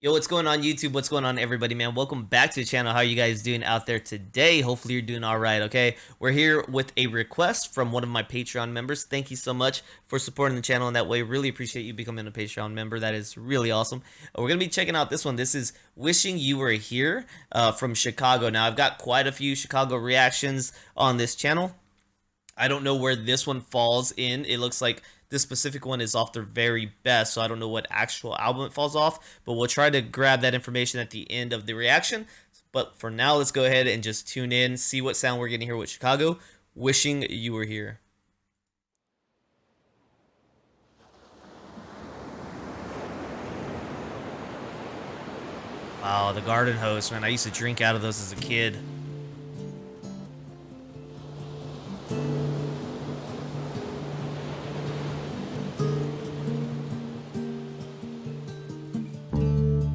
Yo, what's going on YouTube? What's going on everybody, man? Welcome back to the channel. How are you guys doing out there today? Hopefully you're doing all right, okay? We're here with a request from one of my Patreon members. Thank you so much for supporting the channel in that way. Really appreciate you becoming a Patreon member. That is really awesome. We're going to be checking out this one. This is Wishing You Were Here from Chicago. Now, I've got quite a few Chicago reactions on this channel. I don't know where this one falls in. It looks like this specific one is off their very best, so I don't know what actual album it falls off, but we'll try to grab that information at the end of the reaction. But for now, let's go ahead and just tune in, see what sound we're getting here with Chicago. Wishing You Were Here. Wow, the garden hose, man. I used to drink out of those as a kid.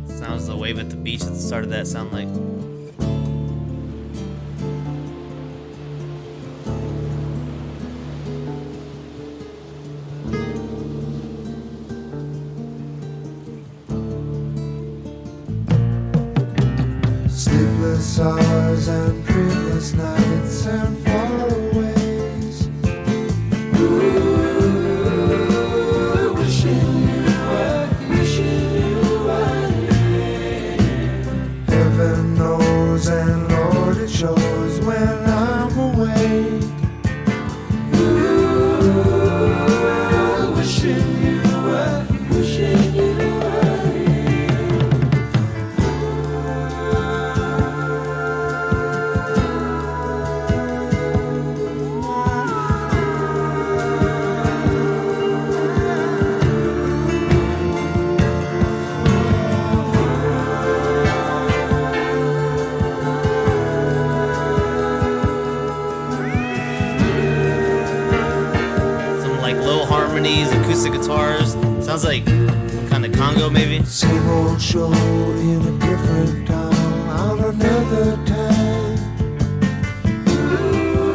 Sounds the wave at the beach at the start of that sound like. Sleepless hours and dreamless nights and faraways. Ooh, wishing you were here. Heaven knows and Lord it shows when I'm awake. Ooh, wishing you were here. Harmonies, acoustic guitars. Sounds like some kind of Congo, maybe. Same old show in a different town on another time.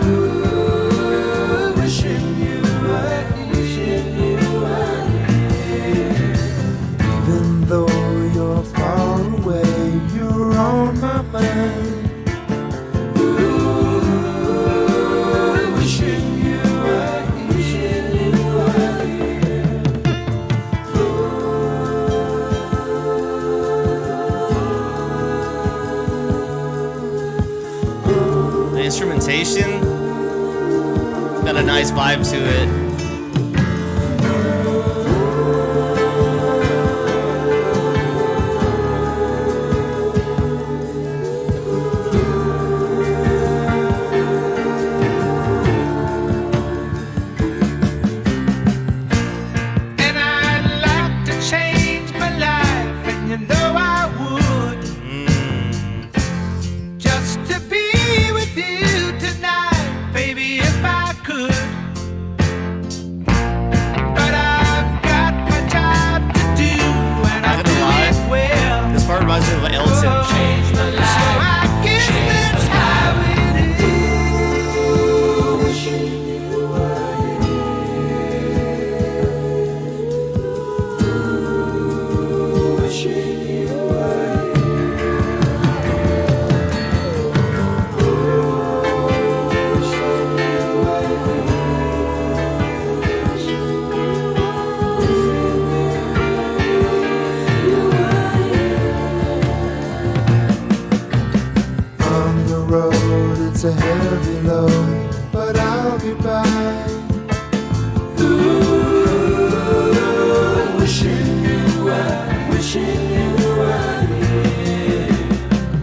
Ooh, wishing you were here. Even though you're far away, you're on my mind. Instrumentation got a nice vibe to it. And I'd like to change my life, and you know I would. Just to be with you tonight, baby, if I could. But I've got my job to do, and I do it well. This part reminds me of Elton. Change my life. So I guess that's how it is. Wishing you were here. Wishing you were it's a heavy load, but I'll be by. Ooh, wishing you were here.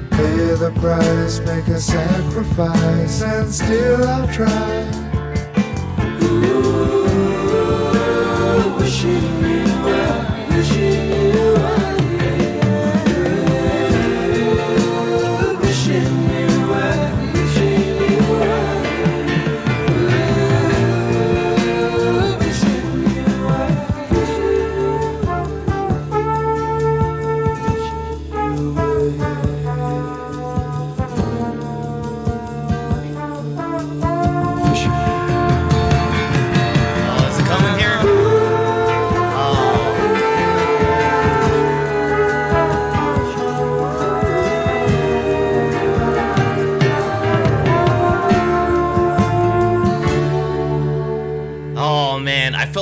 Pay the price, make a sacrifice, and still I'll try. Ooh, wishing you were here.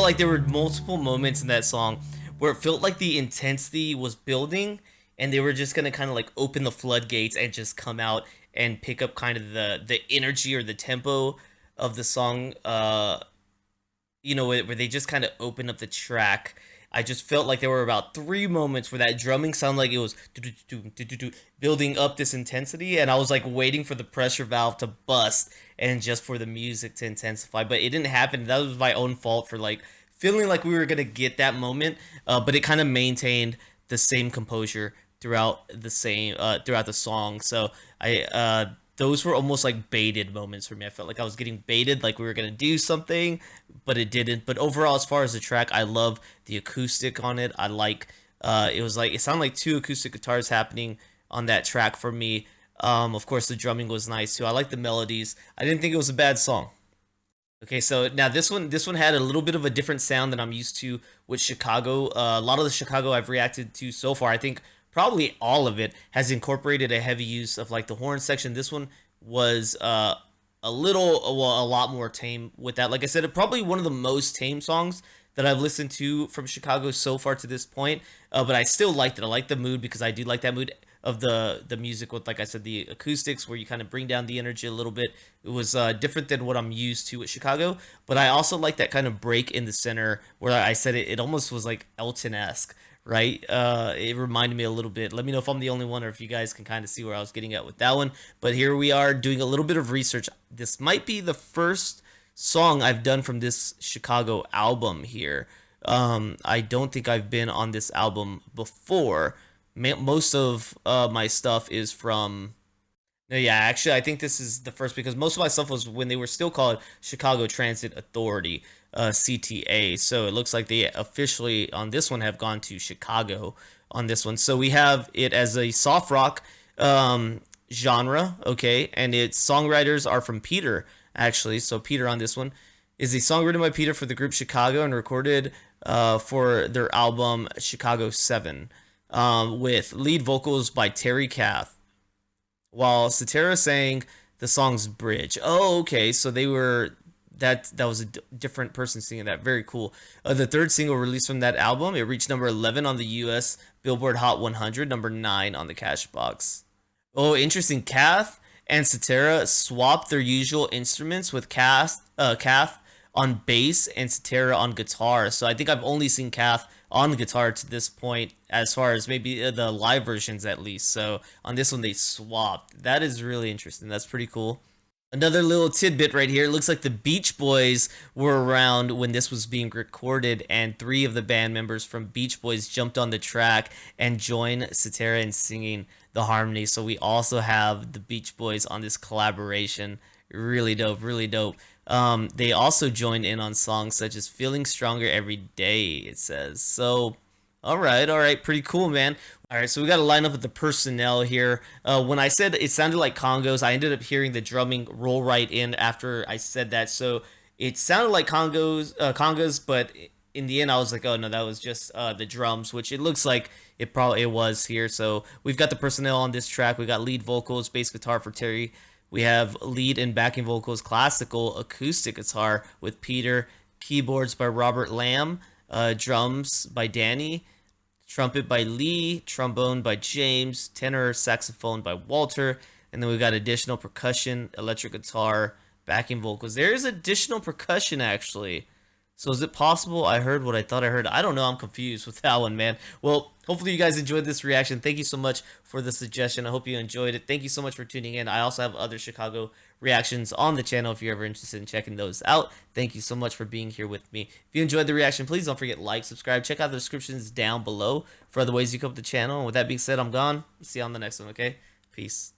like there were multiple moments in that song where it felt like the intensity was building, and they were just gonna kind of like open the floodgates and just come out and pick up kind of the energy or the tempo of the song. Where they just kind of open up the track. I just felt like there were about 3 moments where that drumming sounded like it was building up this intensity, and I was like waiting for the pressure valve to bust and just for the music to intensify, but it didn't happen. That was my own fault for like feeling like we were gonna get that moment, but it kind of maintained the same composure throughout the song. So those were almost like baited moments for me. I felt like I was getting baited, like we were gonna do something, but it didn't. But overall, as far as the track, I love the acoustic on it. I like it sounded like 2 acoustic guitars happening on that track for me. Of course, the drumming was nice too. I like the melodies. I didn't think it was a bad song. Okay, so now this one had a little bit of a different sound than I'm used to with Chicago. A lot of the Chicago I've reacted to so far, I think probably all of it has incorporated a heavy use of like the horn section. This one was a lot more tame with that. Like I said, probably one of the most tame songs that I've listened to from Chicago so far to this point. But I still liked it. I like the mood because I do like that mood of the music with, like I said, the acoustics where you kind of bring down the energy a little bit. It was different than what I'm used to at Chicago, but I also like that kind of break in the center where I said it almost was like Elton-esque, right? It reminded me a little bit. Let me know if I'm the only one or if you guys can kind of see where I was getting at with that one. But here we are doing a little bit of research. This might be the first song I've done from this Chicago album here. I don't think I've been on this album before. Most of my stuff is from. No, yeah, actually, I think this is the first because most of my stuff was when they were still called Chicago Transit Authority, CTA. So it looks like they officially on this one have gone to Chicago on this one. So we have it as a soft rock genre, okay, and its songwriters are from Peter, actually. So Peter on this one is a song written by Peter for the group Chicago and recorded for their album Chicago 7. With lead vocals by Terry Kath, while Cetera sang the song's bridge. Oh, okay, so they were that was a different person singing that. Very cool. The third single released from that album, it reached number 11 on the U.S. Billboard Hot 100, number 9 on the Cashbox. Oh, interesting. Kath and Cetera swapped their usual instruments with Kath on bass and Cetera on guitar. So I think I've only seen Kath on the guitar to this point, as far as maybe the live versions at least. So on this one they swapped. That is really interesting. That's pretty cool. Another little tidbit right here. It looks like the Beach Boys were around when this was being recorded, and 3 of the band members from Beach Boys jumped on the track and joined Cetera in singing the harmony. So we also have the Beach Boys on this collaboration. Really dope, really dope. They also joined in on songs such as Feeling Stronger Every Day, it says. So, all right, pretty cool, man. All right, so we got to line up with the personnel here. When I said it sounded like congos, I ended up hearing the drumming roll right in after I said that. So it sounded like congas, but in the end, I was like, oh no, that was just the drums, which it looks like it was here. So we've got the personnel on this track. We got lead vocals, bass guitar for Terry. We have lead and backing vocals, classical acoustic guitar with Peter, keyboards by Robert Lamb, drums by Danny, trumpet by Lee, trombone by James, tenor saxophone by Walter, and then we've got additional percussion, electric guitar, backing vocals. There is additional percussion actually. So is it possible I heard what I thought I heard? I don't know. I'm confused with that one, man. Well, hopefully you guys enjoyed this reaction. Thank you so much for the suggestion. I hope you enjoyed it. Thank you so much for tuning in. I also have other Chicago reactions on the channel if you're ever interested in checking those out. Thank you so much for being here with me. If you enjoyed the reaction, please don't forget like, subscribe. Check out the descriptions down below for other ways you can help the channel. And with that being said, I'm gone. See you on the next one, okay? Peace.